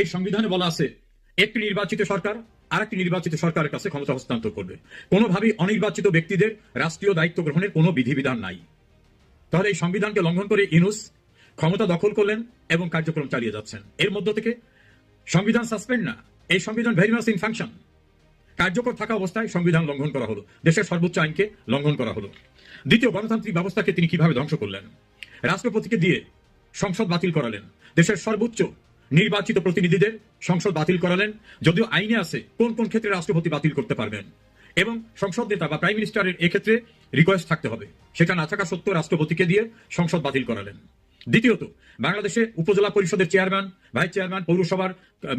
এই সংবিধানে বলা আছে একটি নির্বাচিত সরকার আর একটি নির্বাচিত সরকারের কাছে ক্ষমতা হস্তান্তর করবে। কোনোভাবেই অনির্বাচিত ব্যক্তিদের রাষ্ট্রীয় দায়িত্ব গ্রহণের কোনো বিধিবিধান নাই। তাহলে এই সংবিধানকে লঙ্ঘন করে ইউনূস ক্ষমতা দখল করলেন এবং কার্যক্রম চালিয়ে যাচ্ছেন। এর মধ্য থেকে সংবিধান সাসপেন্ড না, এই সংবিধান ভেরি মাচ ইন ফাংশন। কার্যকর থাকা অবস্থায় সংবিধান লঙ্ঘন করা হলো, দেশের সর্বোচ্চ আইনকে লঙ্ঘন করা হলো। দ্বিতীয়, গণতান্ত্রিক ব্যবস্থাকে তিনি কিভাবে ধ্বংস করলেন? রাষ্ট্রপতিকে দিয়ে সংসদ বাতিল করালেন, দেশের সর্বোচ্চ নির্বাচিত প্রতিনিধিদের সংসদ বাতিল করালেন, যদিও আইনে আছে কোন কোন ক্ষেত্রে রাষ্ট্রপতি বাতিল করতে পারবেন এবং সংসদ নেতা বা প্রাইম মিনিস্টারের এক্ষেত্রে রিকোয়েস্ট থাকতে হবে। সেটা না থাকা সত্ত্বেও রাষ্ট্রপতিকে দিয়ে সংসদ বাতিল করালেন। দ্বিতীয়ত, বাংলাদেশে উপজেলা পরিষদের চেয়ারম্যান, ভাইস চেয়ারম্যান, পৌরসভার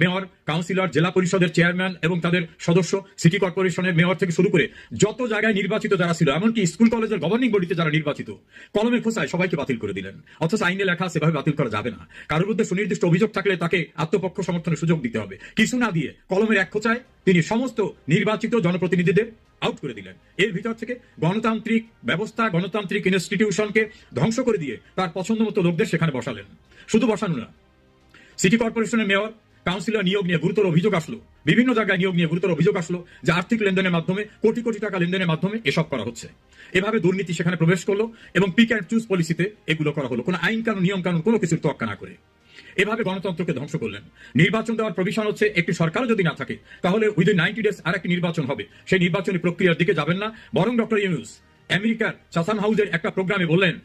মেয়র, কাউন্সিলর, জেলা পরিষদের চেয়ারম্যান এবং তাদের সদস্য, সিটি কর্পোরেশনের মেয়র থেকে শুরু করে যত জায়গায় নির্বাচিত যারা ছিল, এমনকি স্কুল কলেজের গভর্নিং বডিতে যারা নির্বাচিত, কলমের খোঁচায় সবাইকে বাতিল করে দিলেন। অথচ আইনে লেখা সেভাবে বাতিল করা যাবে না। কারোর বিরুদ্ধে সুনির্দিষ্ট অভিযোগ থাকলে তাকে আত্মপক্ষ সমর্থনের সুযোগ দিতে হবে। কিছু না দিয়ে কলমের এক খোঁচায় তিনি সমস্ত নির্বাচিত জনপ্রতিনিধিদের আউট করে দিলেন। এর ভিতর থেকে গণতান্ত্রিক ব্যবস্থা, গণতান্ত্রিক ইনস্টিটিউশনকে ধ্বংস করে দিয়ে তার পছন্দ মতো লোকদের সেখানে বসালেন। শুধু বসানো না, সিটি কর্পোরেশনের মেয়র, কাউন্সিলর নিয়োগ নিয়ে গুরুতর অভিযোগ আসলো, বিভিন্ন জায়গায় নিয়োগ নিয়ে গুরুতর অভিযোগ আসলো যে আর্থিক লেনদেনের মাধ্যমে, কোটি কোটি টাকা লেনদেনের মাধ্যমে এসব করা হচ্ছে। এভাবে দুর্নীতি সেখানে প্রবেশ করলো এবং পিক অ্যান্ড চুজ পলিসিতে এগুলো করা হলো, কোনো আইন কানুন, নিয়ম কানুন কোনো কিছুর তোয়াক্কা না করে। এভাবে গণতন্ত্রকে ধ্বংস করলেন। নির্বাচন দেওয়ার প্রভিশন হচ্ছে একটি সরকারও যদি না থাকে তাহলে উইদিন 90 ডেজ আর একটি নির্বাচন হবে। সেই নির্বাচনী প্রক্রিয়ার দিকে যাবেন না, বরং ডক্টর ইউনূস আমেরিকার চাথাম হাউসের একটা প্রোগ্রামে বললেন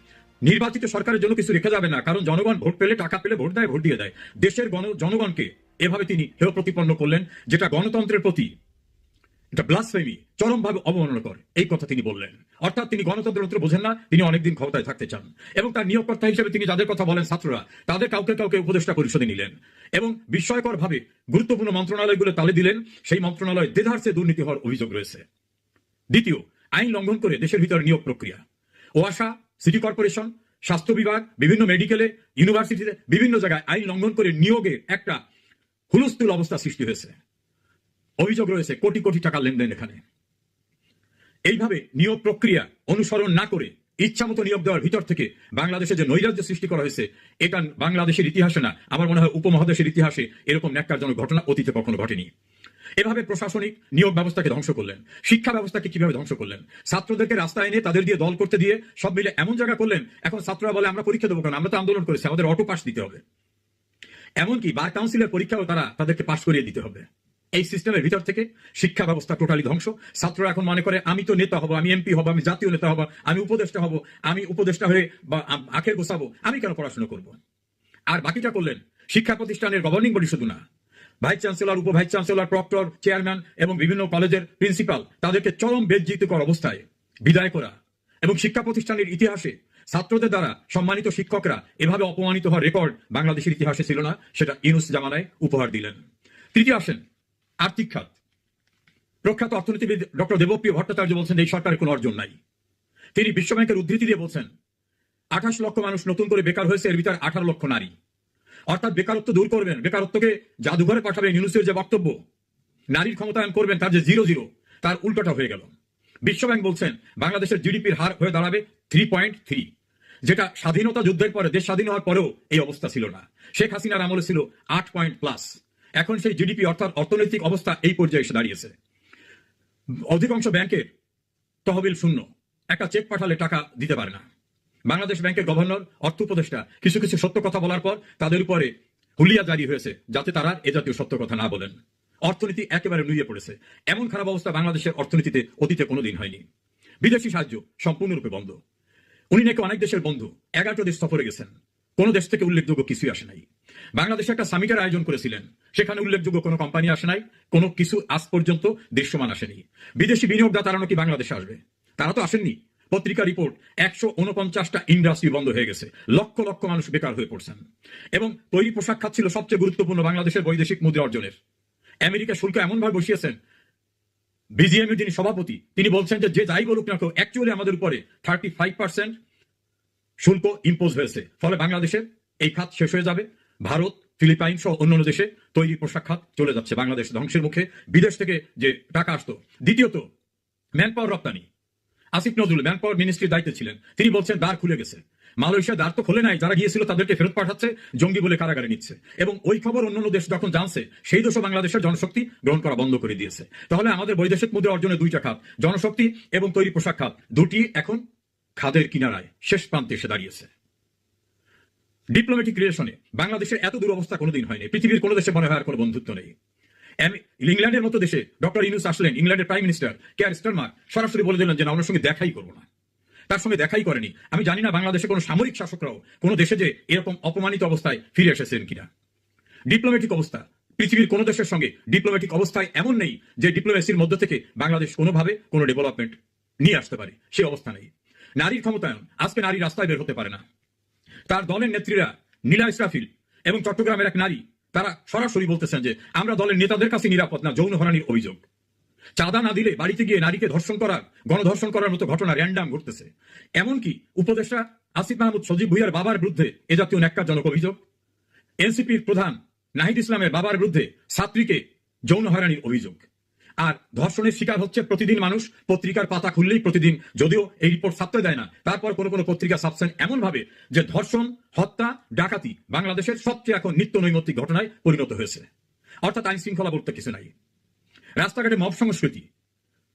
নির্বাচিত সরকারের জন্য কিছু রেখে যাবে না, কারণ জনগণ ভোট পেলে, টাকা পেলে ভোট দেয়, ভোট দিয়ে দেয়। দেশের জনগণকে এভাবে তিনি হেয় প্রতিপন্ন করলেন, যেটা গণতন্ত্রের প্রতি এটা ব্লাসফেমি, চরমভাবে অবমাননাকর। এই কথা তিনি বললেন। অর্থাৎ তিনি গণতন্ত্র বোঝেন না, তিনি অনেকদিন ক্ষমতায় থাকতে চান এবং তার নিয়োগকর্তা হিসেবে তিনি যাদের কথা বলেন ছাত্ররা, তাদের কাউকে কাউকে উপদেষ্টা পরিষদে নিলেন এবং বিস্ময়কর ভাবে গুরুত্বপূর্ণ মন্ত্রণালয়গুলো তালে দিলেন। সেই মন্ত্রণালয় দেধারসে দুর্নীতি হওয়ার অভিযোগ রয়েছে। দ্বিতীয়, আইন লঙ্ঘন করে দেশের ভিতরে নিয়োগ প্রক্রিয়া, ওয়াসা, সিটি কর্পোরেশন, স্বাস্থ্য বিভাগ, বিভিন্ন মেডিকেলে, ইউনিভার্সিটিতে, বিভিন্ন জায়গায় আইন লঙ্ঘন করে নিয়োগের একটা হুলস্থুল অবস্থা সৃষ্টি হয়েছে। অভিযোগ রয়েছে কোটি কোটি টাকা লেনদেন এখানে। এইভাবে নিয়োগ প্রক্রিয়া অনুসরণ না করে ইচ্ছামতো নিয়োগ দেওয়ার ভিতর থেকে বাংলাদেশে যে নৈরাজ্য সৃষ্টি করা হয়েছে, এটা বাংলাদেশের ইতিহাসে না, আমার মনে হয় উপমহাদেশের ইতিহাসে এরকম ন্যাক্কারজনক ঘটনা অতীতে কখনো ঘটেনি। এভাবে প্রশাসনিক নিয়োগ ব্যবস্থাকে ধ্বংস করলেন। শিক্ষা ব্যবস্থাকে কিভাবে ধ্বংস করলেন? ছাত্রদেরকে রাস্তায় এনে তাদের দিয়ে দল করতে দিয়ে সব মিলে এমন জায়গা করলেন, এখন ছাত্ররা বলে আমরা পরীক্ষা দেবো কেন, আমরা তো আন্দোলন করেছি, আমাদের অটো পাস দিতে হবে। এমনকি বার কাউন্সিলের পরীক্ষাও তাদেরকে পাশ করিয়ে দিতে হবে। এই সিস্টেমের ভিতর থেকে শিক্ষা ব্যবস্থা টোটালি ধ্বংস। ছাত্ররা এখন মনে করে আমি তো নেতা হব, আমি এমপি হব, আমি জাতীয় নেতা হব, আমি উপদেষ্টা হব, আমি উপদেষ্টা হয়ে বা আখের গোছাবো, আমি কেন পড়াশোনা করব? আর বাকিটা করলেন শিক্ষা প্রতিষ্ঠানের গভর্নিং বডি, শুধু না, ভাইস চ্যান্সেলর, উপ ভাইস চ্যান্সেলর, প্রক্টর, চেয়ারম্যান এবং বিভিন্ন কলেজের প্রিন্সিপাল, তাদেরকে চরম বেজ্জিতকর অবস্থায় বিদায় করা। এবং শিক্ষা প্রতিষ্ঠানের ইতিহাসে ছাত্রদের দ্বারা সম্মানিত শিক্ষকরা এভাবে অপমানিত হওয়ার রেকর্ড বাংলাদেশের ইতিহাসে ছিল না, সেটা ইউনূস জামানায় উপহার দিলেন। তৃতীয় আসেন আর্থিক খাত। প্রখ্যাত অর্থনীতিবিদ ডক্টর দেবপ্রিয় ভট্টাচার্য বলছেন এই সরকারের কোনো অর্জন নাই। তিনি বিশ্বব্যাংকের উদ্ধৃতি দিয়ে বলছেন 28 লক্ষ মানুষ নতুন করে বেকার হয়েছে, এর ভিতরে 18 লক্ষ নারী। অর্থাৎ বেকারত্ব দূর করবেন, বেকারত্বকে জাদুঘরে পাঠাবেন, ইউনূসের যে বক্তব্য নারীর ক্ষমতায়ন করবেন, তার যে 0-0, তার উল্টোটা হয়ে গেল। বিশ্বব্যাংক বলছেন বাংলাদেশের জিডিপির হার হয়ে দাঁড়াবে 3.3, যেটা স্বাধীনতা যুদ্ধের পরে, দেশ স্বাধীন হওয়ার পরেও এই অবস্থা ছিল না। শেখ হাসিনার আমলে ছিল 8+। এখন সেই জিডিপি অর্থাৎ অর্থনৈতিক অবস্থা এই পর্যায়ে এসে দাঁড়িয়েছে। অধিকাংশ ব্যাংকের তহবিল শূন্য, একটা চেক পাঠালে টাকা দিতে পারে না। বাংলাদেশ ব্যাংকের গভর্নর, অর্থ উপদেষ্টা কিছু কিছু সত্য কথা বলার পর তাদের উপরে হুলিয়া জারি হয়েছে যাতে তারা এ জাতীয় সত্য কথা না বলেন। অর্থনীতি একেবারে নুয়ে পড়েছে। এমন খারাপ অবস্থা বাংলাদেশের অর্থনীতিতে অতীতে কোনোদিন হয়নি। বিদেশি সাহায্য সম্পূর্ণরূপে বন্ধ। উনি নাকি অনেক দেশের বন্ধু, 11টা দেশ সফরে গেছেন, কোন দেশ থেকে উল্লেখযোগ্য কিছুই আসে নাই। বাংলাদেশে একটা সামিটের আয়োজন করেছিলেন, সেখানে উল্লেখযোগ্য কোনো কোম্পানি আসে নাই, কোনো কিছু আজ পর্যন্ত দৃশ্যমান আসেনি। বিদেশি বিনিয়োগদাতারা নাকি বাংলাদেশে আসবে, তারা তো আসেননি। পত্রিকা রিপোর্ট 149টা ইন্ডাস্ট্রি বন্ধ হয়ে গেছে, লক্ষ লক্ষ মানুষ বেকার হয়ে পড়ছেন। এবং তৈরি পোশাক খাত ছিল সবচেয়ে গুরুত্বপূর্ণ বাংলাদেশের বৈদেশিক মুদ্রা অর্জনের। আমেরিকা শুল্ক এমনভাবে বসিয়েছেন, বিজিএমের যিনি সভাপতি তিনি বলছেন যে যাই বলুক না কেউ, অ্যাকচুয়ালি আমাদের উপরে 35% শুল্ক ইম্পোজ হয়েছে। ফলে বাংলাদেশের এই খাত শেষ হয়ে যাবে। ভারত, ফিলিপাইন সহ অন্যান্য দেশে তৈরি পোশাক খাত চলে যাচ্ছে, বাংলাদেশ ধ্বংসের মুখে। বিদেশ থেকে যে টাকা আসতো। দ্বিতীয়ত, ম্যান পাওয়ার রপ্তানি। আসিফ নজরুল ম্যান পাওয়ার মিনিস্ট্রির দায়িত্বে ছিলেন, তিনি বলছেন দ্বার খুলে গেছে। মালয়েশিয়া দ্বার তো খোলে নাই, যারা গিয়েছিল তাদেরকে ফেরত পাঠাচ্ছে, জঙ্গি বলে কারাগারে নিচ্ছে। এবং ওই খবর অন্যান্য দেশ যখন জানছে, সেই দেশও বাংলাদেশের জনশক্তি গ্রহণ করা বন্ধ করে দিয়েছে। তাহলে আমাদের বৈদেশিক মুদ্রা অর্জনের দুইটা খাত, জনশক্তি এবং তৈরি পোশাক খাত, দুটি এখন খাদের কিনারায় শেষ প্রান্তে এসে দাঁড়িয়েছে। ডিপ্লোম্যাটিক রিলেশনে বাংলাদেশের এত দুরবস্থা কোনোদিন হয়নি। পৃথিবীর কোনো দেশে মনে হয় আর কোনো বন্ধুত্ব নেই। ইংল্যান্ডের মতো দেশে ডক্টর ইউনুস আসলেন, ইংল্যান্ডের প্রাইম মিনিস্টার কেয়ার স্টারমার সরাসরি বলে দিলেন যে না, ওনার সঙ্গে দেখাই করবো না। তার সঙ্গে দেখাই করেনি। আমি জানি না বাংলাদেশে কোনো সামরিক শাসকরাও কোনো দেশে যে এরকম অপমানিত অবস্থায় ফিরে এসেছেন কিনা। ডিপ্লোম্যাটিক অবস্থা পৃথিবীর কোনো দেশের সঙ্গে ডিপ্লোম্যাটিক অবস্থায় এমন নেই যে ডিপ্লোমেসির মধ্য থেকে বাংলাদেশ কোনোভাবে কোনো ডেভেলপমেন্ট নিয়ে আসতে পারে, সে অবস্থা নেই। নারীর ক্ষমতায়ন, আজকে নারী রাস্তায় বের হতে পারে না। তার দলের নেত্রীরা নীলা ইসরাফিল এবং চট্টগ্রামের এক নারী, তারা সরাসরি বলতেছেন যে আমরা দলের নেতাদের কাছে নিরাপদ না, যৌন হয়রানির অভিযোগ। চাঁদা না দিলে বাড়িতে গিয়ে নারীকে ধর্ষণ করার, গণধর্ষণ করার মতো ঘটনা র্যান্ডাম ঘটতেছে। এমনকি উপদেষ্টা আসিফ মাহমুদ সজীব ভুইয়ার বাবার বিরুদ্ধে এ জাতীয় ন্যাক্কারজনক অভিযোগ। এনসিপির প্রধান নাহিদ ইসলামের বাবার বিরুদ্ধে ছাত্রীকে যৌন হয়রানির অভিযোগ। আর ধর্ষণের শিকার হচ্ছে প্রতিদিন মানুষ। পত্রিকার পাতা খুললেই প্রতিদিন, যদিও এই রিপোর্ট ছাপতে দেয় না, তারপর কোনো কোনো পত্রিকা ছাপছেন এমন ভাবে যে ধর্ষণ, হত্যা, ডাকাতি বাংলাদেশের সবচেয়ে এখন নিত্য নৈমিত্তিক ঘটনায় পরিণত হয়েছে। অর্থাৎ আইন শৃঙ্খলা বলতে কিছু নাই। রাস্তাঘাটে মব সংস্কৃতি,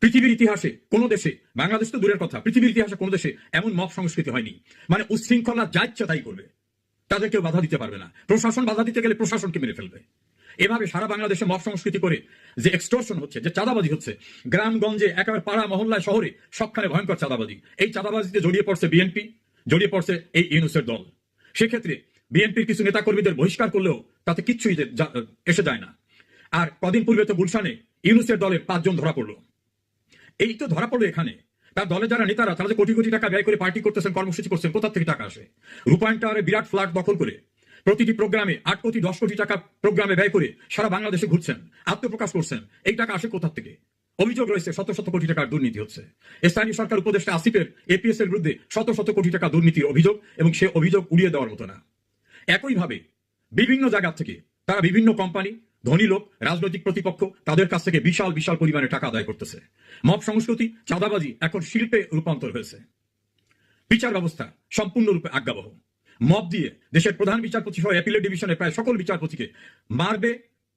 পৃথিবীর ইতিহাসে কোন দেশে, বাংলাদেশ তো দূরের কথা, পৃথিবীর ইতিহাসে কোন দেশে এমন মব সংস্কৃতি হয়নি। মানে উচ্ছৃঙ্খলা যা ইচ্ছা তাই করবে, তাদের কেউ বাধা দিতে পারবে না। প্রশাসন বাধা দিতে গেলে প্রশাসনকে মেরে ফেলবে। এভাবে সারা বাংলাদেশে মব সংস্কৃতি করে যে এক্সটর্শন হচ্ছে, যে চাঁদাবাজি হচ্ছে, গ্রামগঞ্জে একেবারে পাড়া মহল্লায় শহরে সবখানে ভয়ঙ্কর চাঁদাবাজি। এই চাঁদাবাজিতে জড়িয়ে পড়ছে বিএনপি, জড়িয়ে পড়ছে এই ইউনূসের দল। সেক্ষেত্রে বিএনপির কিছু নেতাকর্মীদের বহিষ্কার করলেও তাতে কিচ্ছুই এসে যায় না। আর কদিন পূর্বে তো গুলশানে ইউনূসের দলের 5 জন ধরা পড়লো। এই তো ধরা পড়লো এখানে। তার দলের যারা নেতারা, তারা যে কোটি কোটি টাকা ব্যয় করে পার্টি করতেছেন, কর্মসূচি করছেন, কোথা থেকে টাকা আসে? রূপায়ণ টাওয়ারে বিরাট ফ্ল্যাট দখল করে প্রতিটি প্রোগ্রামে 8 কোটি 10 কোটি টাকা প্রোগ্রামে ব্যয় করে সারা বাংলাদেশে ঘুরছেন, আত্মপ্রকাশ করছেন। এই টাকা আসে কোথা থেকে? অভিযোগ রয়েছে শত শত কোটি টাকার দুর্নীতি হচ্ছে। স্থানীয় সরকার উপদেষ্টা আসিফের এপিএস এর বিরুদ্ধে শত শত কোটি টাকা দুর্নীতির অভিযোগ, এবং সে অভিযোগ উড়িয়ে দেওয়ার মতো না। একইভাবে বিভিন্ন জায়গা থেকে তারা বিভিন্ন কোম্পানি, ধনী লোক, রাজনৈতিক প্রতিপক্ষ, তাদের কাছ থেকে বিশাল বিশাল পরিমাণে টাকা আদায় করতেছে। মব সংস্কৃতি, চাঁদাবাজি এখন শিল্পে রূপান্তর হয়েছে। বিচার ব্যবস্থা সম্পূর্ণরূপে আজ্ঞাবহ। মব দিয়ে দেশের প্রধান বিচারপতি সহ অ্যাপিলেট ডিভিশনের প্রায় সকল বিচারপতিকে মারবে,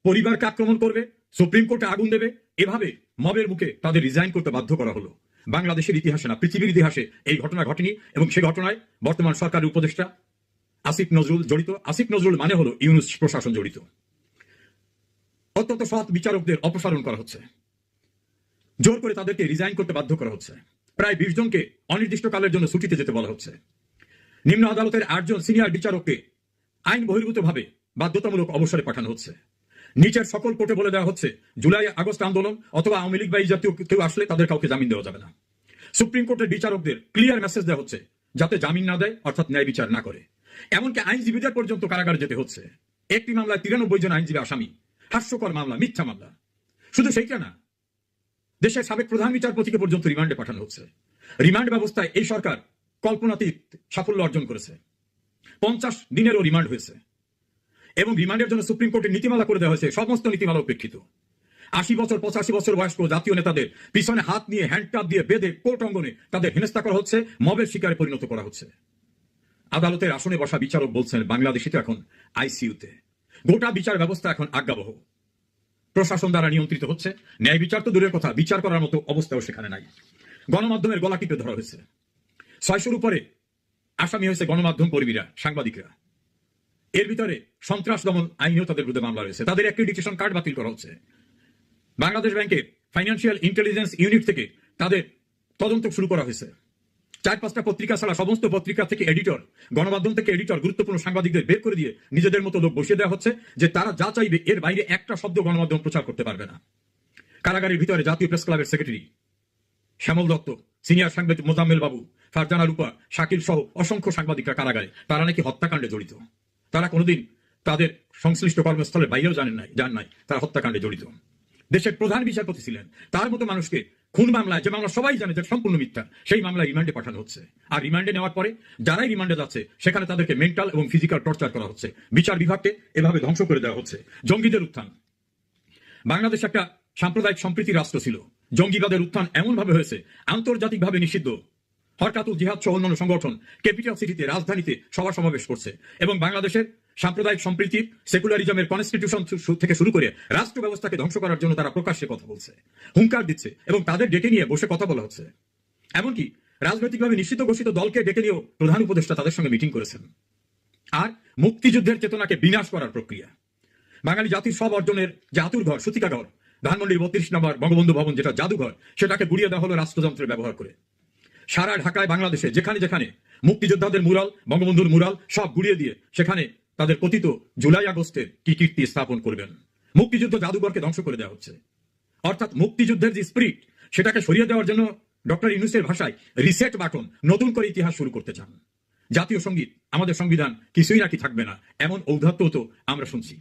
পরিবারকে আক্রমণ করবে, সুপ্রিম কোর্টে আগুন দেবে। এভাবে মবের মুখে তাদের রিজাইন করতে বাধ্য করা হলো। বাংলাদেশের ইতিহাসে না, পৃথিবীর ইতিহাসে এই ঘটনা ঘটেনি। এবং সেই ঘটনায় বর্তমান সরকারের উপদেষ্টা আসিফ নজরুল জড়িত। আসিফ নজরুল মানে হলো ইউনূস প্রশাসন জড়িত। অত্যন্ত সৎ বিচারকদের অপসারণ করা হচ্ছে, জোর করে তাদেরকে রিজাইন করতে বাধ্য করা হচ্ছে। প্রায় 20 জনকে অনির্দিষ্টকালের জন্য ছুটিতে যেতে বলা হচ্ছে। নিম্ন আদালতের 8 জন সিনিয়র বিচারককে আইন বহির্ভূতভাবে বাধ্যতামূলক অবসরে পাঠানো হচ্ছে। নিচের সকল কোর্টে বলে দেওয়া হচ্ছে জুলাই আগস্ট আন্দোলন অথবা আওয়ামী লীগ বা এই জাতীয় কেউ আসলে তাদের কাউকে জামিন দেওয়া যাবে না। সুপ্রিম কোর্টের বিচারকদের ক্লিয়ার মেসেজ দেওয়া হচ্ছে যাতে জামিন না দেয়, অর্থাৎ ন্যায় বিচার না করে। এমনকি আইনজীবীদের পর্যন্ত কারাগারে যেতে হচ্ছে। একটি মামলায় 93 জন আইনজীবী আসামি। হাস্যকর মামলা, মিথ্যা মামলা। শুধু সেইটা না, দেশের সাবেক প্রধান বিচারপতিকে পর্যন্ত রিমান্ডে পাঠানো হচ্ছে। রিমান্ড ব্যবস্থায় এই সরকার কল্পনাতীত সাফল্য অর্জন করেছে। 50 দিনেরও রিমান্ড হয়েছে, এবং রিমান্ডের জন্য সুপ্রিম কোর্টের নীতিমালা করে দেওয়া হয়েছে। সমস্ত নীতিমালা উপেক্ষিত। 80 বছর 85 বছর বয়স্ক জাতীয় নেতাদের পিছনে হাত নিয়ে হ্যান্ডকাপ দিয়ে বেঁধে কোর্ট অঙ্গনে তাদের হেনস্থা করা হচ্ছে, মবের শিকারে পরিণত করা হচ্ছে। আদালতের আসনে বসা বিচারক বলছেন বাংলাদেশে তো এখন আইসিইউতে। গোটা বিচার ব্যবস্থা এখন আজ্ঞাবহ, প্রশাসন দ্বারা নিয়ন্ত্রিত হচ্ছে। ন্যায় বিচার তো দূরের কথা, বিচার করার মতো অবস্থাও সেখানে নাই। গণমাধ্যমের গলা টিপে ধরা হয়েছে। 600-র উপরে আসামি হয়েছে গণমাধ্যম কর্মীরা, সাংবাদিকরা। এর ভিতরে সন্ত্রাস দমন আইনেও তাদের বিরুদ্ধে মামলা রয়েছে। তাদের অ্যাক্রিডিটেশন কার্ড বাতিল করা হচ্ছে। বাংলাদেশ ব্যাংকের ফাইন্যান্সিয়াল ইন্টেলিজেন্স ইউনিট থেকে তাদের তদন্ত শুরু করা হয়েছে। 4-5টা পত্রিকা ছাড়া সমস্ত পত্রিকা থেকে এডিটর, গণমাধ্যম থেকে এডিটর, গুরুত্বপূর্ণ সাংবাদিকদের বের করে দিয়ে নিজেদের মতো লোক বসিয়ে দেওয়া হচ্ছে যে তারা যা চাইবে এর বাইরে একটা শব্দ গণমাধ্যম প্রচার করতে পারবে না। কারাগারের ভিতরে জাতীয় প্রেস ক্লাবের সেক্রেটারি শ্যামল দত্ত, সিনিয়র সাংবাদিক মোজাম্মেল বাবু, ফারজানা রূপা, শাকিল সহ অসংখ্য সাংবাদিকরা কারাগারে। তারা নাকি হত্যাকাণ্ডে জড়িত। তারা কোনোদিন তাদের সংশ্লিষ্ট কর্মস্থলের বাইরেও যান নাই, তারা হত্যাকাণ্ডে জড়িত। দেশের প্রধান বিচারপতি ছিলেন। তার মতো মানুষকে খুন মামলায়, যে মামলা সবাই জানে যে সম্পূর্ণ মিথ্যা, সেই মামলায় রিমান্ডে পাঠানো হচ্ছে। আর রিমান্ডে নেওয়ার পরে যারাই রিমান্ডে যাচ্ছে সেখানে তাদেরকে মেন্টাল এবং ফিজিক্যাল টর্চার করা হচ্ছে। বিচার বিভাগকে এভাবে ধ্বংস করে দেওয়া হচ্ছে। জঙ্গিদের উত্থান। বাংলাদেশ একটা সাম্প্রদায়িক সম্প্রীতি রাষ্ট্র ছিল। জঙ্গিবাদের উত্থান এমন ভাবে হয়েছে আন্তর্জাতিকভাবে নিষিদ্ধ হরকাতুল জিহাদ সহ অন্যান্য সংগঠন ক্যাপিটাল সিটিতে, রাজধানীতে সভা সমাবেশ করছে এবং বাংলাদেশের সাম্প্রদায়িক সম্প্রীতি, সেকুলারিজমের কনস্টিটিউশন থেকে শুরু করে রাষ্ট্র ব্যবস্থাকে ধ্বংস করার জন্য তারা প্রকাশ্যে কথা বলছে, হুঙ্কার দিচ্ছে এবং তাদের ডেকে নিয়ে বসে কথা বলা হচ্ছে। এমনকি রাজনৈতিকভাবে নিশ্চিত ঘোষিত দলকে ডেকে নিয়েও প্রধান উপদেষ্টা তাদের সঙ্গে মিটিং করেছেন। আর মুক্তিযুদ্ধের চেতনাকে বিনাশ করার প্রক্রিয়া, বাঙালি জাতির সব অর্জনের যে আতুরঘর, সূতিকাঘর, ধানমন্ডির 32 নম্বর বঙ্গবন্ধু ভবন যেটা জাদুঘর, সেটাকে গুড়িয়ে দেওয়া হলো রাষ্ট্রযন্ত্রের ব্যবহার করে। সারা ঢাকায়, বাংলাদেশে যেখানে যেখানে মুক্তিযোদ্ধাদের মুরাল, বঙ্গবন্ধুর মুরাল সব গুড়িয়ে দিয়ে সেখানে তাদের কথিত জুলাই আগস্টের কি কীর্তি স্থাপন করবেন। মুক্তিযুদ্ধ জাদুঘরকে ধ্বংস করে দেওয়া হচ্ছে। অর্থাৎ মুক্তিযুদ্ধের যে স্পিরিট, সেটাকে সরিয়ে দেওয়ার জন্য ডক্টর ইউনূসের ভাষায় রিসেট বাটন, নতুন করে ইতিহাস শুরু করতে চান। জাতীয় সঙ্গীত, আমাদের সংবিধান কিছুই নাকি থাকবে না, এমন ঔদ্ধত্য তো আমরা শুনছি।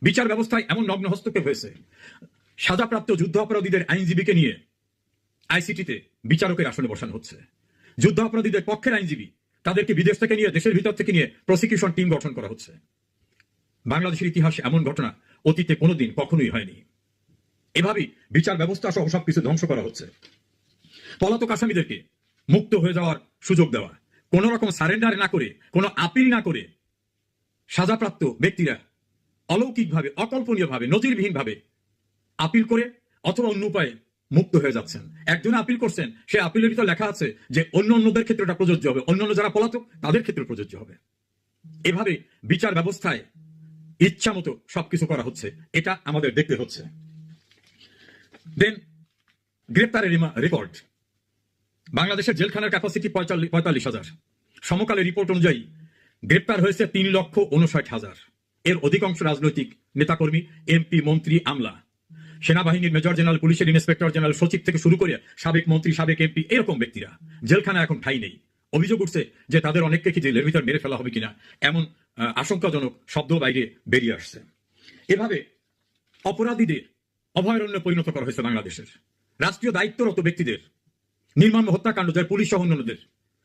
বিচার ব্যবস্থায় এমন নগ্ন হস্তক্ষেপ হয়েছে, সাজাপ্রাপ্ত যুদ্ধ অপরাধীদের আইনজীবীকে নিয়ে আইসিটিতে বিচারকের আসনে বসানো হচ্ছে। যুদ্ধ অপরাধীদের পক্ষের আইনজীবী, তাদেরকে বিদেশ থেকে নিয়ে, দেশের ভিতর থেকে নিয়ে প্রসিকিউশন টিম গঠন করা হচ্ছে। বাংলাদেশের ইতিহাসে এমন ঘটনা অতীতে কোনোদিন কখনোই হয়নি। এভাবেই বিচার ব্যবস্থা সহ সবকিছু ধ্বংস করা হচ্ছে। পলাতক আসামিদেরকে মুক্ত হয়ে যাওয়ার সুযোগ দেওয়া, কোন রকম সারেন্ডার না করে, কোনো আপিল না করে সাজাপ্রাপ্ত ব্যক্তিরা অলৌকিকভাবে, অকল্পনীয়ভাবে, নজিরবিহীনভাবে আপিল করে অথবা অন্য উপায়ে মুক্ত হয়ে যাচ্ছেন। একজন আপিল করছেন, সে আপিলের ভিতর লেখা আছে যে অন্যদের ক্ষেত্রে এটা প্রযোজ্য হবে, অন্যান্য যারা পলাতক তাদের ক্ষেত্রে প্রযোজ্য হবে। এভাবে বিচার ব্যবস্থায় ইচ্ছা মতো সবকিছু করা হচ্ছে, এটা আমাদের দেখতে হচ্ছে। দেন গ্রেপ্তারের রেকর্ড, বাংলাদেশের জেলখানার ক্যাপাসিটি 45,000। সমকালের রিপোর্ট অনুযায়ী গ্রেপ্তার হয়েছে 3,59,000। এর অধিকাংশ রাজনৈতিক নেতাকর্মী, এমপি, মন্ত্রী, আমলা, সেনাবাহিনীর মেজর জেনারেল, পুলিশের ইন্সপেক্টর জেনারেল, সচিব থেকে শুরু করে সাবেক মন্ত্রী, সাবেক এমপি, এরকম ব্যক্তিরা। জেলখানা এখন ঠাঁই নেই। অভিযোগ উঠছে যে তাদের অনেককে কি জেলের ভিতর মেরে ফেলা হবে কিনা, এমন আশঙ্কাজনক শব্দ বাইরে বেরিয়ে আসছে। এভাবে অপরাধীদের অভয়ারণ্যে পরিণত করা হয়েছে বাংলাদেশের। রাষ্ট্রীয় দায়িত্বরত ব্যক্তিদের নির্মম হত্যাকাণ্ড, যার পুলিশ সহ অন্যান্যদের,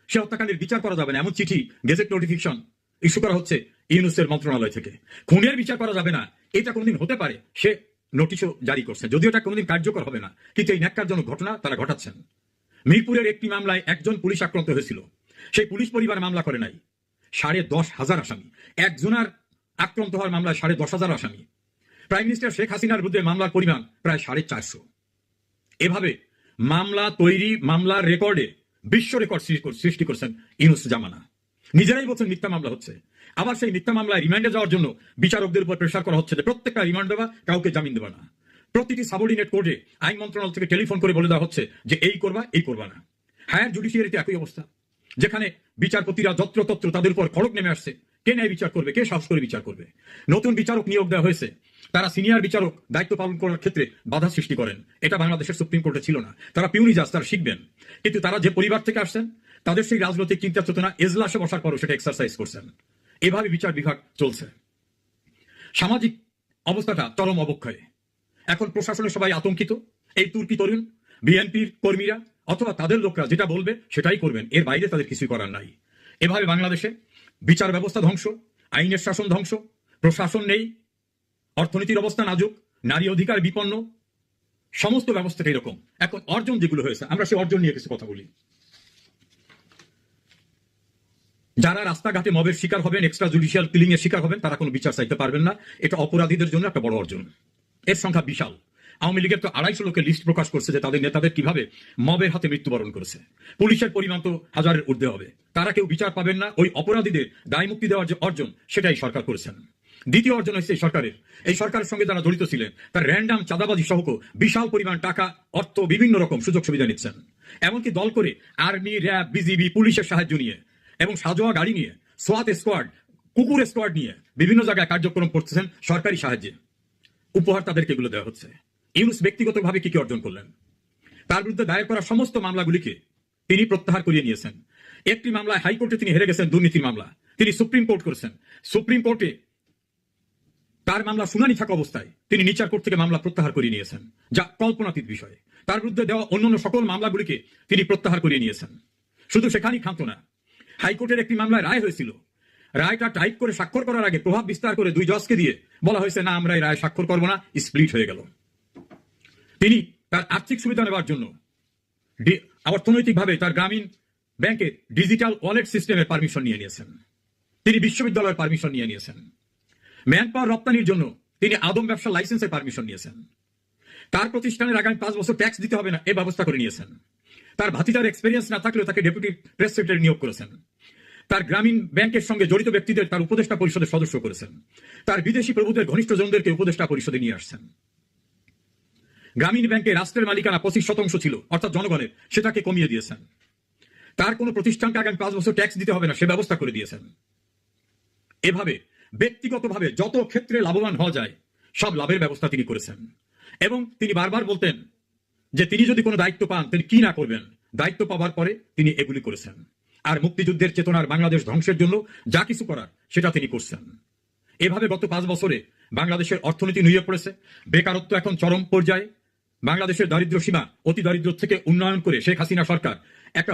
সে হত্যাকাণ্ডের বিচার করা যাবে না এমন চিঠি, গেজেট নোটিফিকেশন ইস্যু করা হচ্ছে ইউনূসের মন্ত্রণালয় থেকে। খুনের বিচার করা যাবে না, এটা কোনোদিন হতে পারে, সে নোটিশও জারি করছে, যদিও এটা কোনোদিন কার্যকর হবে না, কিন্তু এই ন্যাক্কারজনক ঘটনা তারা ঘটাচ্ছেন। মিরপুরের একটি মামলায় একজন পুলিশ আক্রান্ত হয়েছিল, সেই পুলিশ পরিবার মামলা করে নাই। 10,500 আসামি, একজনের আক্রান্ত হওয়ার মামলায় 10,500 আসামি। প্রাইম মিনিস্টার শেখ হাসিনার বিরুদ্ধে মামলার পরিমাণ প্রায় 450। এভাবে মামলা তৈরি, মামলার রেকর্ডে বিশ্ব রেকর্ড সৃষ্টি করছেন ইউনূস জামানা। নিজেরাই বলছেন মিথ্যা মামলা হচ্ছে, আবার সেই মিথ্যা মামলায় রিমান্ডে যাওয়ার জন্য বিচারকদের উপর প্রেশার করা হচ্ছে যে প্রত্যেকটা রিমান্ড দেওয়া, কাউকে জামিন দেওয়া না। প্রতিটি সাবঅর্ডিনেট কোর্টে আইন মন্ত্রণালয় থেকে টেলিফোন করে বলে দেওয়া হচ্ছে যে এই করবা, এই করবা না। হায়ার জুডিশিয়ারিতে একই অবস্থা, যেখানে বিচারপতিরা যত্রতত্র তাদের উপর খড়গ নেমে আসছে। কে ন্যায় বিচার করবে, কে সাহস করে বিচার করবে? নতুন বিচারক নিয়োগ দেওয়া হয়েছে, তারা সিনিয়র বিচারক দায়িত্ব পালন করার ক্ষেত্রে বাধা সৃষ্টি করেন। এটা বাংলাদেশের সুপ্রিম কোর্টে ছিল না। তারা পিউনি জাজ, তারা শিখবেন, কিন্তু তারা যে পরিবার থেকে আসছেন তাদের সেই রাজনৈতিক চিন্তা চেতনা এজলাসে বসার পরও সেটা এক্সারসাইজ করছেন। এভাবে বিচার বিভাগ চলছে। সামাজিক অবস্থাটা চরম অবক্ষয়ে। এখন প্রশাসনের সবাই আতঙ্কিত। এই তুর্কি তরুণ, বিএনপির কর্মীরা অথবা তাদের লোকরা যেটা বলবে সেটাই করবেন, এর বাইরে তাদের কিছুই করার নাই। এভাবে বাংলাদেশে বিচার ব্যবস্থা ধ্বংস, আইনের শাসন ধ্বংস, প্রশাসন নেই, অর্থনীতির অবস্থা নাজুক, নারী অধিকার বিপন্ন, সমস্ত ব্যবস্থাটা এরকম। এখন অর্জন যেগুলো হয়েছে, আমরা সেই অর্জন নিয়ে কিছু কথা বলি। যারা রাস্তাঘাটে মবের শিকার হবেন, এক্সট্রা জুডিশিয়াল কিলিং এর শিকার হবেন, তারা কোনো বিচার চাইতে পারবেন না। এটা অপরাধীদের জন্য একটা বড় অর্জন। এর সংখ্যা বিশাল। আওয়ামী লীগের তো 250 লোকের লিস্ট প্রকাশ করছে যে তাদের নেতাদের কিভাবে মবের হাতে মৃত্যুবরণ করেছে। পুলিশের পরিমাণ তো 1000-এর ঊর্ধ্বে হবে। তারা কেউ বিচার পাবেন না। ওই অপরাধীদের দায় মুক্তি দেওয়ার যে অর্জন, সেটাই সরকার করেছেন। দ্বিতীয় অর্জন হচ্ছে এই সরকারের সঙ্গে যারা জড়িত ছিলেন, তার র্যান্ডাম চাঁদাবাজি সহ বিশাল পরিমাণ টাকা, অর্থ, বিভিন্ন রকম সুযোগ সুবিধা নিচ্ছেন। এমনকি দল করে আর্মি, র্যাব, বিজিবি, পুলিশের সাহায্য নিয়ে এবং সাজোয়া গাড়ি নিয়ে, সোয়াত স্কোয়াড, কুকুর স্কোয়াড নিয়ে বিভিন্ন জায়গায় কার্যক্রম করতেছেন সরকারি সাহায্যে। উপহার তাদেরকে এগুলো দেওয়া হচ্ছে। ইউনূস ব্যক্তিগতভাবে কি কি অর্জন করলেন? তার বিরুদ্ধে দায়ের করা সমস্ত মামলাগুলিকে তিনি প্রত্যাহার করিয়ে নিয়েছেন। একটি মামলায় হাইকোর্টে তিনি হেরে গেছেন, দুর্নীতির মামলা, তিনি সুপ্রিম কোর্ট করেছেন। সুপ্রিম কোর্টে তার মামলা শুনানি থাকা অবস্থায় তিনি নিচার কোর্ট থেকে মামলা প্রত্যাহার করিয়ে নিয়েছেন, যা কল্পনাতীত বিষয়। তার বিরুদ্ধে দেওয়া অন্যান্য সকল মামলাগুলিকে তিনি প্রত্যাহার করিয়ে নিয়েছেন। শুধু সেখানেই ক্ষান্ত না, হাইকোর্টের একটি মামলায় রায় হয়েছিল, রায়টা টাইপ করে স্বাক্ষর করার আগে প্রভাব বিস্তার করে 2 জজকে দিয়ে বলা হয়েছে না, আমরা এই রায় স্বাক্ষর করবো না, স্প্লিট হয়ে গেল। তিনি তার আর্থিক সুবিধা নেওয়ার জন্য অর্থনৈতিকভাবে তার গ্রামীণ ব্যাংকের ডিজিটাল ওয়ালেট সিস্টেমের পারমিশন নিয়ে নিয়েছেন, তিনি বিশ্ববিদ্যালয়ের পারমিশন নিয়ে নিয়েছেন, ম্যান পাওয়ার রপ্তানির জন্য তিনি আদম ব্যবসা লাইসেন্সের পারমিশন নিয়েছেন, তার প্রতিষ্ঠানের আগামী 5 বছর ট্যাক্স দিতে হবে না এ ব্যবস্থা করে নিয়েছেন, তার ভাতিজার এক্সপেরিয়েন্স না থাকলেও তাকে ডেপুটি প্রেস সেক্রেটারি নিয়োগ করেছেন, তার গ্রামীণ ব্যাংকের সঙ্গে জড়িত ব্যক্তিদের তার উপদেষ্টা পরিষদের সদস্য করেছেন, তার বিদেশি প্রভুদের ঘনিষ্ঠজনদেরকে উপদেষ্টা পরিষদে নিয়ে আসছেন। গ্রামীণ ব্যাংকে রাষ্ট্রের মালিকানা 25% ছিল, অর্থাৎ জনগণের, সেটাকে কমিয়ে দিয়েছেন। তার কোনো প্রতিষ্ঠানকে আগামী 5 বছর ট্যাক্স দিতে হবে না সে ব্যবস্থা করে দিয়েছেন। এভাবে ব্যক্তিগতভাবে যত ক্ষেত্রে লাভবান হওয়া যায় সব লাভের ব্যবস্থা তিনি করেছেন। এবং তিনি বারবার বলতেন যে তিনি যদি কোনো দায়িত্ব পান তিনি কি না করবেন, দায়িত্ব পাওয়ার পরে তিনি এগুলি করেছেন। আর মুক্তিযুদ্ধের চেতনার বাংলাদেশ ধ্বংসের জন্য যা কিছু করার সেটা তিনি করছেন। এভাবে গত 5 বছরে বাংলাদেশের অর্থনীতি নুয়ে পড়েছে, বেকারত্ব এখন চরম পর্যায়ে, বাংলাদেশের দারিদ্র সীমা অতি দারিদ্র থেকে উন্নয়ন করে শেখ হাসিনা সরকার একটা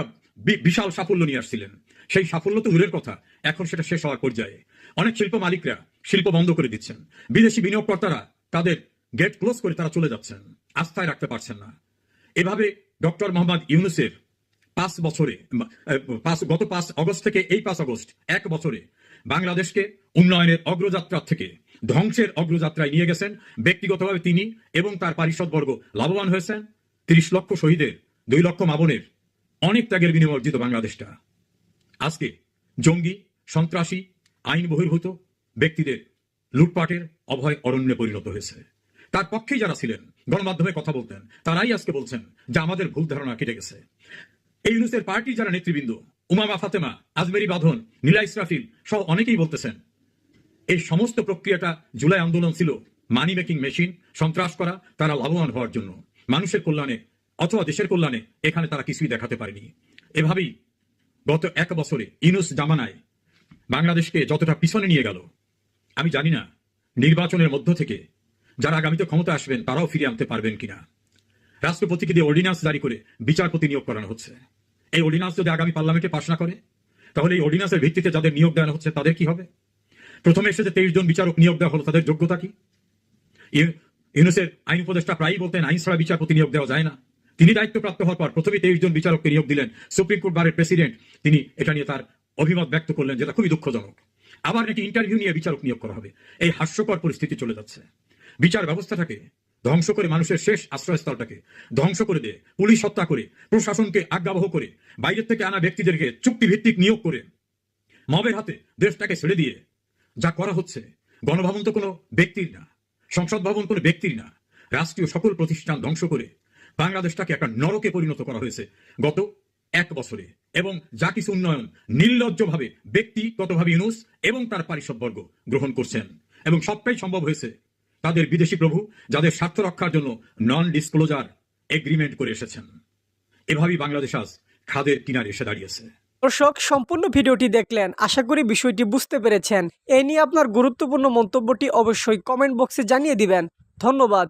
বিশাল সাফল্য নিয়ে আসছিলেন। সেই সাফল্য তো দূরের কথা, এখন সেটা শেষ হওয়ার পর্যায়ে। অনেক শিল্প মালিকরা শিল্প বন্ধ করে দিচ্ছেন, বিদেশি বিনিয়োগকর্তারা তাদের গেট ক্লোজ করে তারা চলে যাচ্ছেন, আস্থায় রাখতে পারছেন না। এভাবে ডক্টর মোহাম্মদ ইউনূসের 5 বছরে গত 5 আগস্ট থেকে এই 5 আগস্ট 1 বছরে বাংলাদেশকে উন্নয়নের অগ্রযাত্রা থেকে ধ্বংসের অগ্রযাত্রায় নিয়ে গেছেন। ব্যক্তিগতভাবে তিনি এবং তার পারিষদবর্গ লাভবান হয়েছেন। 30 লক্ষ শহীদের, 2 লক্ষ মাবনের অনেক ত্যাগের বিনিময়ে অর্জিত বাংলাদেশটা আজকে জঙ্গি, সন্ত্রাসী, আইন বহির্ভূত ব্যক্তিদের লুটপাটের অভয় অরণ্যে পরিণত হয়েছে। তার পক্ষেই যারা ছিলেন, গণমাধ্যমে কথা বলতেন, তারাই আজকে বলছেন যে আমাদের ভুল ধারণা কেটে গেছে। এই ইউনূসের পার্টির যারা নেতৃবৃন্দ, উমামা ফাতেমা, আজমেরি বাঁধন, নীলা ইসরাফিল সহ অনেকেই বলতেছেন এই সমস্ত প্রক্রিয়াটা জুলাই আন্দোলন ছিল মানি মেকিং মেশিন, সন্ত্রাস করা, তারা লাভবান হওয়ার জন্য, মানুষের কল্যাণে অথবা দেশের কল্যাণে এখানে তারা কিছুই দেখাতে পারেনি। এভাবেই গত 1 বছরে ইউনূস জামানায় বাংলাদেশকে যতটা পিছনে নিয়ে গেল, আমি জানি না নির্বাচনের মধ্য থেকে যারা আগামীতে ক্ষমতা আসবেন তারাও ফিরে আনতে পারবেন কিনা। রাষ্ট্রপতিকে দিয়ে অর্ডিন্যান্স জারি করে বিচারপতি নিয়োগ করানো হচ্ছে। এই অর্ডিন্যান্স যদি আগামী পার্লামেন্টে পাশ না করে তাহলে এই অর্ডিন্যান্সের ভিত্তিতে যাদের নিয়োগ দেওয়া হচ্ছে তাদের কি হবে? প্রথমে এসে যে 23 জন বিচারক নিয়োগ দেওয়া হলো তাদের যোগ্যতা কি? ইউনূসের আইন উপদেষ্টা প্রায়ই বলতেন আইন ছাড়া বিচারপতি নিয়োগ দেওয়া যায় না। তিনি দায়িত্বপ্রাপ্ত হওয়ার পর প্রথমে 23 জন বিচারককে নিয়োগ দিলেন। সুপ্রিম কোর্ট বারের প্রেসিডেন্ট তিনি এটা নিয়ে তার অভিমত ব্যক্ত করলেন, যেটা খুবই দুঃখজনক। আবার নাকি ইন্টারভিউ নিয়ে বিচারক নিয়োগ করা হবে। এই হাস্যকর পরিস্থিতি চলে যাচ্ছে। বিচার ব্যবস্থাটাকে ধ্বংস করে, মানুষের শেষ আশ্রয়স্থলটাকে ধ্বংস করে দিয়ে, পুলিশ হত্যা করে, প্রশাসনকে আজ্ঞাবহ করে, বাইরের থেকে আনা ব্যক্তিদেরকে চুক্তিভিত্তিক নিয়োগ করে, মবের হাতে দেশটাকে ছেড়ে দিয়ে যা করা হচ্ছে, গণভবন তো কোনো ব্যক্তির না, সংসদ ভবন কোনো ব্যক্তির না, রাষ্ট্রীয় সকল প্রতিষ্ঠান ধ্বংস করে বাংলাদেশটাকে একটা নরকে পরিণত করা হয়েছে গত 1 বছরে। এবং যা কিছু উন্নয়ন নির্লজ্জভাবে ব্যক্তিগতভাবে ইউনূস এবং তার পারিষদবর্গ গ্রহণ করছেন, এবং সবটাই সম্ভব হয়েছে তাদের বিদেশি প্রভু যাদের স্বার্থ রক্ষার জন্য নন ডিসক্লোজার এগ্রিমেন্ট করে এসেছেন। এভাবেই বাংলাদেশ আজ খাদের কিনারে এসে দাঁড়িয়েছে। দর্শক, সম্পূর্ণ ভিডিওটি দেখলেন, আশা করি বিষয়টি বুঝতে পেরেছেন। এ নিয়ে আপনার গুরুত্বপূর্ণ মন্তব্যটি অবশ্যই কমেন্ট বক্সে জানিয়ে দিবেন। ধন্যবাদ।